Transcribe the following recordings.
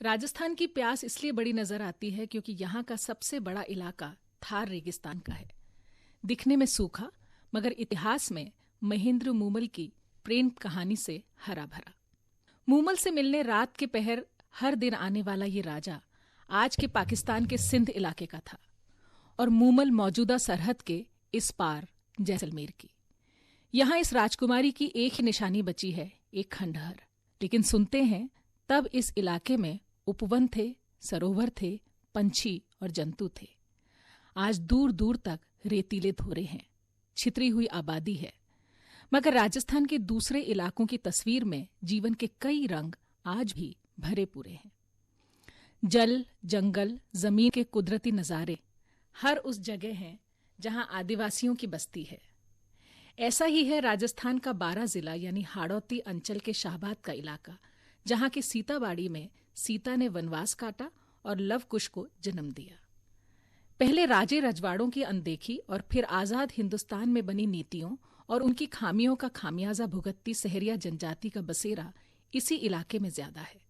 राजस्थान की प्यास इसलिए बड़ी नजर आती है क्योंकि यहाँ का सबसे बड़ा इलाका थार रेगिस्तान का है। दिखने में सूखा मगर इतिहास में महेंद्र मूमल की प्रेम कहानी से हरा भरा। मूमल से मिलने रात के पहर हर दिन आने वाला ये राजा आज के पाकिस्तान के सिंध इलाके का था और मूमल मौजूदा सरहद के इस पार जैसलमेर की। यहाँ इस राजकुमारी की एक ही निशानी बची है, एक खंडहर। लेकिन सुनते हैं तब इस इलाके में उपवन थे, सरोवर थे, पंछी और जंतु थे। आज दूर दूर तक रेतीले धोरे हैं, छितरी हुई आबादी है, मगर राजस्थान के दूसरे इलाकों की तस्वीर में जीवन के कई रंग आज भी भरे पूरे हैं। जल, जंगल, जमीन के कुदरती नजारे हर उस जगह हैं जहां आदिवासियों की बस्ती है। ऐसा ही है राजस्थान का 12 जिला यानी हाड़ौती अंचल के शाहबाद का इलाका, जहां के सीताबाड़ी में सीता ने वनवास काटा और लव कुश को जन्म दिया। पहले राजे रजवाड़ों की अनदेखी और फिर आजाद हिंदुस्तान में बनी नीतियों और उनकी खामियों का खामियाजा भुगतती सहरिया जनजाति का बसेरा इसी इलाके में ज्यादा है।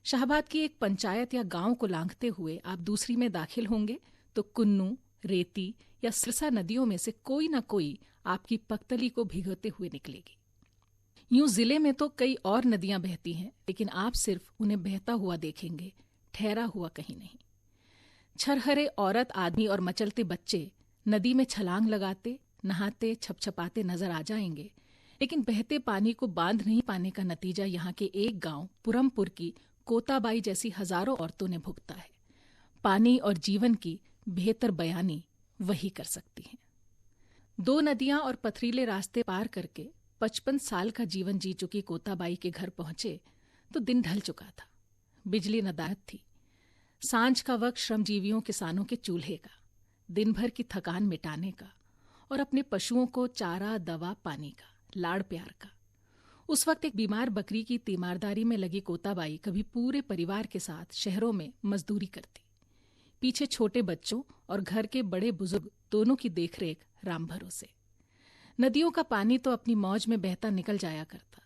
शाहबाद की एक पंचायत या गांव को लांघते हुए आप दूसरी में दाखिल होंगे तो कुन्नू, रेती या सिरसा नदियों में से कोई न कोई आपकी पगतली को भिगोते हुए निकलेगी। यूं जिले में तो कई और नदियां बहती हैं, लेकिन आप सिर्फ उन्हें बहता हुआ देखेंगे, ठहरा हुआ कहीं नहीं। छरहरे औरत, आदमी और मचलते बच्चे नदी में छलांग लगाते, नहाते, छपछपाते नजर आ जाएंगे, लेकिन बहते पानी को बांध नहीं पाने का नतीजा यहाँ के एक गांव पुरमपुर की कोताबाई जैसी हजारों औरतों ने भुगता है। पानी और जीवन की बेहतर बयानी वही कर सकती हैं। 2 नदियां और पथरीले रास्ते पार करके 55 साल का जीवन जी चुकी कोताबाई के घर पहुंचे तो दिन ढल चुका था। बिजली नदारद थी। सांझ का वक्त श्रमजीवियों किसानों के चूल्हे का, दिन भर की थकान मिटाने का और अपने पशुओं को चारा, दवा, पानी का, लाड़ प्यार का। उस वक्त एक बीमार बकरी की तीमारदारी में लगी कोताबाई कभी पूरे परिवार के साथ शहरों में मजदूरी करती। पीछे छोटे बच्चों और घर के बड़े बुजुर्ग दोनों की देखरेख राम भरोसे। नदियों का पानी तो अपनी मौज में बहता निकल जाया करता।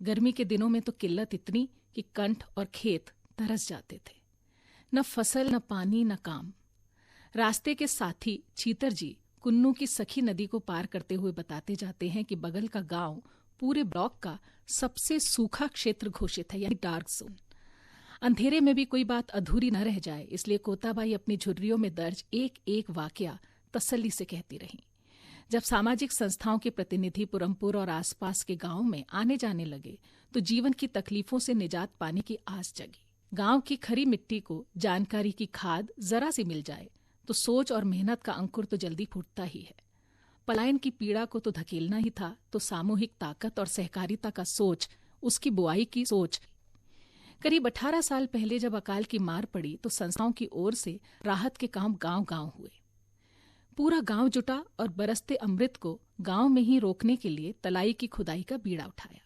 गर्मी के दिनों में तो किल्लत इतनी कि कंठ और खेत तरस जाते थे। न फसल, न पानी, न काम। रास्ते के साथी छीतर जी कुन्नू की सखी नदी को पार करते हुए बताते जाते हैं कि बगल का गांव पूरे ब्लॉक का सबसे सूखा क्षेत्र घोषित है, यानी डार्क जोन। अंधेरे में भी कोई बात अधूरी न रह जाए, इसलिए कोताबाई अपनी झुर्रियों में दर्ज एक एक वाकया तसल्ली से कहती रहीं। जब सामाजिक संस्थाओं के प्रतिनिधि पुरमपुर और आसपास के गांव में आने जाने लगे तो जीवन की तकलीफों से निजात पाने की आस जगी। गांव की खरी मिट्टी को जानकारी की खाद जरा सी मिल जाए तो सोच और मेहनत का अंकुर तो जल्दी फूटता ही है। पलायन की पीड़ा को तो धकेलना ही था, तो सामूहिक ताकत और सहकारिता का सोच उसकी बुआई की सोच। करीब 18 साल पहले जब अकाल की मार पड़ी तो संस्थाओं की ओर से राहत के काम गांव-गांव हुए। पूरा गांव जुटा और बरसते अमृत को गांव में ही रोकने के लिए तलाई की खुदाई का बीड़ा उठाया।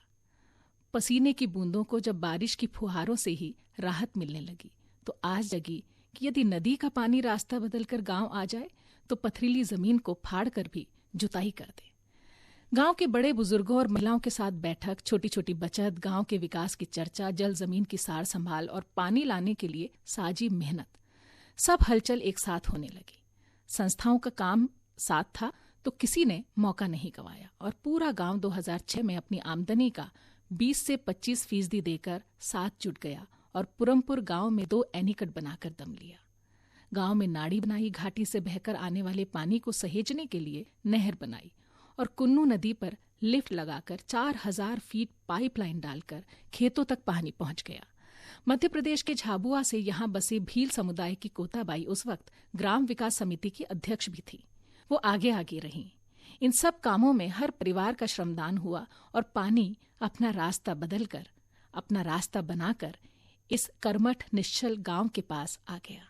पसीने की बूंदों को जब बारिश की फुहारों से ही राहत मिलने लगी तो आस जगी कि यदि नदी का पानी रास्ता बदलकर गांव आ जाए तो पथरीली जमीन को फाड़ कर भी जुताई कर दे। गांव के बड़े बुजुर्गों और महिलाओं के साथ बैठक, छोटी छोटी बचत, गांव के विकास की चर्चा, जल जमीन की सार संभाल और पानी लाने के लिए साजी मेहनत, सब हलचल एक साथ होने लगी। संस्थाओं का काम साथ था तो किसी ने मौका नहीं गंवाया और पूरा गांव 2006 में अपनी आमदनी का 20 से 25% देकर साथ जुट गया और पुरमपुर गांव में 2 एनीकट बनाकर दम लिया। गांव में नाड़ी बनाई, घाटी से बहकर आने वाले पानी को सहेजने के लिए नहर बनाई और कुन्नू नदी पर लिफ्ट लगाकर 4000 फीट पाइपलाइन डालकर खेतों तक पानी पहुंच गया। मध्य प्रदेश के झाबुआ से यहाँ बसे भील समुदाय की कोताबाई उस वक्त ग्राम विकास समिति की अध्यक्ष भी थी। वो आगे आगे रहीं। इन सब कामों में हर परिवार का श्रमदान हुआ और पानी अपना रास्ता बदलकर, अपना रास्ता बनाकर इस कर्मठ निश्चल गांव के पास आ गया।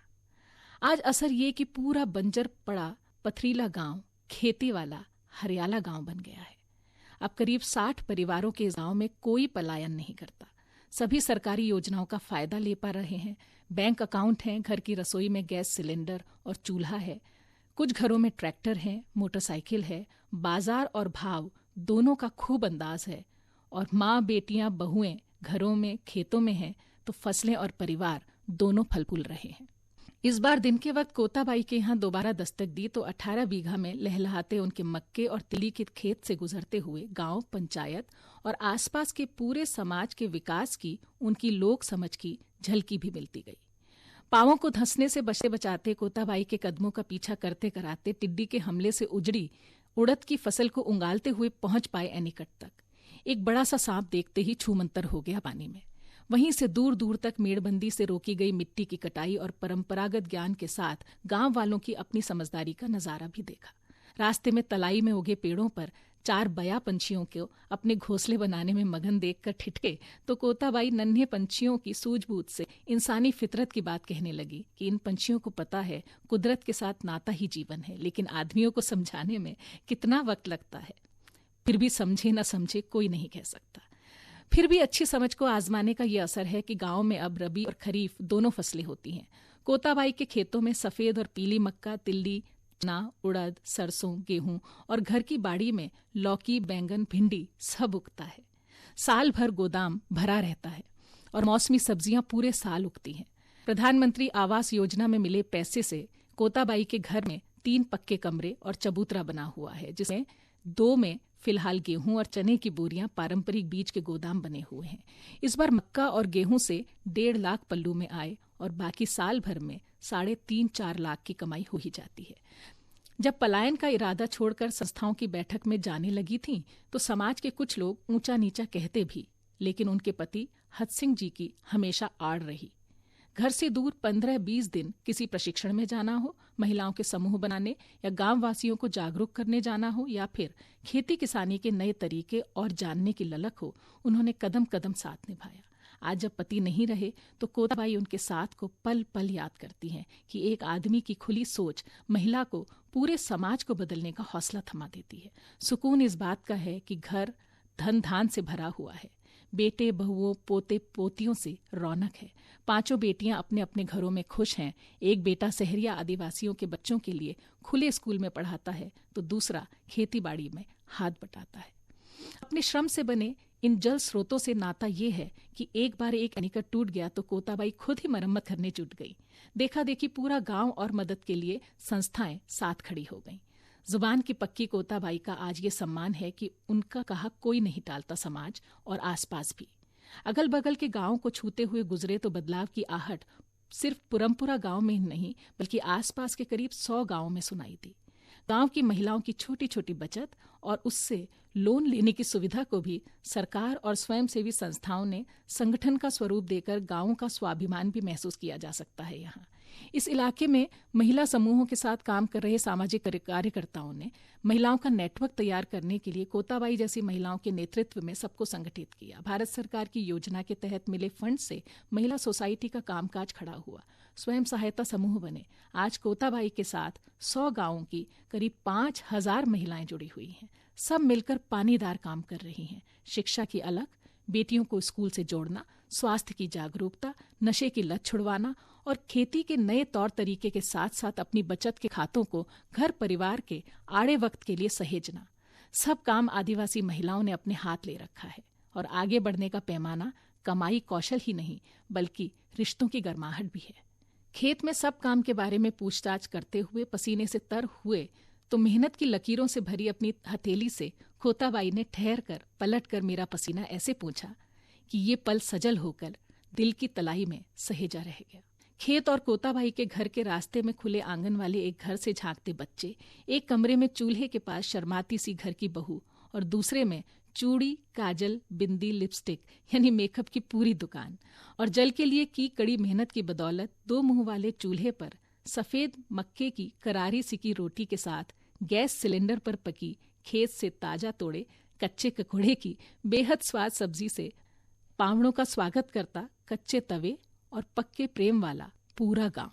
आज असर ये कि पूरा बंजर पड़ा पथरीला गांव खेती वाला हरियाला गांव बन गया है। अब करीब 60 परिवारों के गांव में कोई पलायन नहीं करता। सभी सरकारी योजनाओं का फायदा ले पा रहे हैं। बैंक अकाउंट हैं, घर की रसोई में गैस सिलेंडर और चूल्हा है, कुछ घरों में ट्रैक्टर है, मोटरसाइकिल है, बाजार और भाव दोनों का खूब अंदाज है और माँ, बेटियां, बहुएं घरों में, खेतों में हैं, तो फसलें और परिवार दोनों फल फूल रहे हैं। इस बार दिन के वक्त कोताबाई के यहाँ दोबारा दस्तक दी तो 18 बीघा में लहलहाते उनके मक्के और तिली के खेत से गुजरते हुए गांव, पंचायत और आसपास के पूरे समाज के विकास की उनकी लोक समझ की झलकी भी मिलती गई। पांवों को धंसने से बचते बचाते कोताबाई के कदमों का पीछा करते कराते टिड्डी के हमले से उजड़ी उड़द की फसल को उंगालते हुए पहुंच पाए एनीकट तक। एक बड़ा सा सांप देखते ही छूमंतर हो गया पानी में। वहीं से दूर दूर तक मेड़बंदी से रोकी गई मिट्टी की कटाई और परंपरागत ज्ञान के साथ गांव वालों की अपनी समझदारी का नजारा भी देखा। रास्ते में तलाई में उगे पेड़ों पर 4 बया पंछियों को अपने घोंसले बनाने में मगन देखकर ठिठके तो कोताबाई नन्हे पंछियों की सूझबूझ से इंसानी फितरत की बात कहने लगी कि इन पंछियों को पता है कुदरत के साथ नाता ही जीवन है, लेकिन आदमियों को समझाने में कितना वक्त लगता है। फिर भी समझे न समझे कोई नहीं कह सकता। फिर भी अच्छी समझ को आजमाने का ये असर है कि गांव में अब रबी और खरीफ दोनों फसलें होती हैं। कोताबाई के खेतों में सफेद और पीली मक्का, तिल्ली, चना, उड़द, सरसों, गेहूं और घर की बाड़ी में लौकी, बैंगन, भिंडी सब उगता है। साल भर गोदाम भरा रहता है और मौसमी सब्जियां पूरे साल उगती हैं। प्रधानमंत्री आवास योजना में मिले पैसे से कोताबाई के घर में 3 पक्के कमरे और चबूतरा बना हुआ है, जिसमें 2 में फिलहाल गेहूं और चने की बोरियां पारंपरिक बीज के गोदाम बने हुए हैं। इस बार मक्का और गेहूं से 1.5 लाख पल्लू में आए और बाकी साल भर में 3.5-4 लाख की कमाई हो ही जाती है। जब पलायन का इरादा छोड़कर संस्थाओं की बैठक में जाने लगी थीं, तो समाज के कुछ लोग ऊंचा नीचा कहते भी, लेकिन उनके पति हथसिंह जी की हमेशा आड़ रही। घर से दूर 15-20 दिन किसी प्रशिक्षण में जाना हो, महिलाओं के समूह बनाने या गांव वासियों को जागरूक करने जाना हो या फिर खेती किसानी के नए तरीके और जानने की ललक हो, उन्होंने कदम कदम साथ निभाया। आज जब पति नहीं रहे तो कोताबाई उनके साथ को पल पल याद करती हैं कि एक आदमी की खुली सोच महिला को पूरे समाज को बदलने का हौसला थमा देती है। सुकून इस बात का है कि घर धन धान से भरा हुआ है, बेटे बहुओं पोते पोतियों से रौनक है। 5 बेटियां अपने अपने घरों में खुश हैं। एक बेटा सहरिया आदिवासियों के बच्चों के लिए खुले स्कूल में पढ़ाता है तो दूसरा खेती बाड़ी में हाथ बटाता है। अपने श्रम से बने इन जल स्रोतों से नाता ये है कि एक बार एक एनीकट टूट गया तो कोताबाई खुद ही मरम्मत करने जुट गई। देखा देखी पूरा गांव और मदद के लिए संस्थाएं साथ खड़ी हो गईं। जुबान की पक्की कोताबाई का आज ये सम्मान है कि उनका कहा कोई नहीं टालता समाज और आसपास भी। अगल बगल के गांव को छूते हुए गुजरे तो बदलाव की आहट सिर्फ पुरमपुरा गांव में ही नहीं बल्कि आसपास के करीब 100 गांवों में सुनाई दी। गांव की महिलाओं की छोटी छोटी बचत और उससे लोन लेने की सुविधा को भी सरकार और स्वयंसेवी संस्थाओं ने संगठन का स्वरूप देकर गांवों का स्वाभिमान भी महसूस किया जा सकता है। यहाँ इस इलाके में महिला समूहों के साथ काम कर रहे सामाजिक कार्यकर्ताओं ने महिलाओं का नेटवर्क तैयार करने के लिए कोताबाई जैसी महिलाओं के नेतृत्व में सबको संगठित किया। भारत सरकार की योजना के तहत मिले फंड से महिला सोसाइटी का कामकाज खड़ा हुआ, स्वयं सहायता समूह बने। आज कोताबाई के साथ 100 गांवों की करीब 5,000 महिलाएं जुड़ी हुई हैं। सब मिलकर पानीदार काम कर रही हैं। शिक्षा की अलख, बेटियों को स्कूल से जोड़ना, स्वास्थ्य की जागरूकता, नशे की लत छुड़वाना और खेती के नए तौर तरीके के साथ साथ अपनी बचत के खातों को घर परिवार के आड़े वक्त के लिए सहेजना, सब काम आदिवासी महिलाओं ने अपने हाथ ले रखा है। और आगे बढ़ने का पैमाना कमाई कौशल ही नहीं बल्कि रिश्तों की गर्माहट भी है। खेत में सब काम के बारे में पूछताछ करते हुए पसीने से तर हुए तो मेहनत की लकीरों से भरी अपनी हथेली से कोताबाई ने ठहर कर पलट कर मेरा पसीना ऐसे पूछा कि ये पल सजल होकर दिल की तलाई में सहेजा रह गया। खेत और कोताबाई के घर के रास्ते में खुले आंगन वाले एक घर से झांकते बच्चे, एक कमरे में चूल्हे के पास शर्माती सी घर की बहू और दूसरे में चूड़ी, काजल, बिंदी, लिपस्टिक यानी मेकअप की पूरी दुकान। और जल के लिए की कड़ी मेहनत की बदौलत 2 मुंह वाले चूल्हे पर सफेद मक्के की करारी सिकी रोटी के साथ गैस सिलेंडर पर पकी खेत से ताजा तोड़े कच्चे ककोड़े की बेहद स्वाद सब्जी से पावड़ों का स्वागत करता कच्चे तवे और पक्के प्रेम वाला पूरा गांव।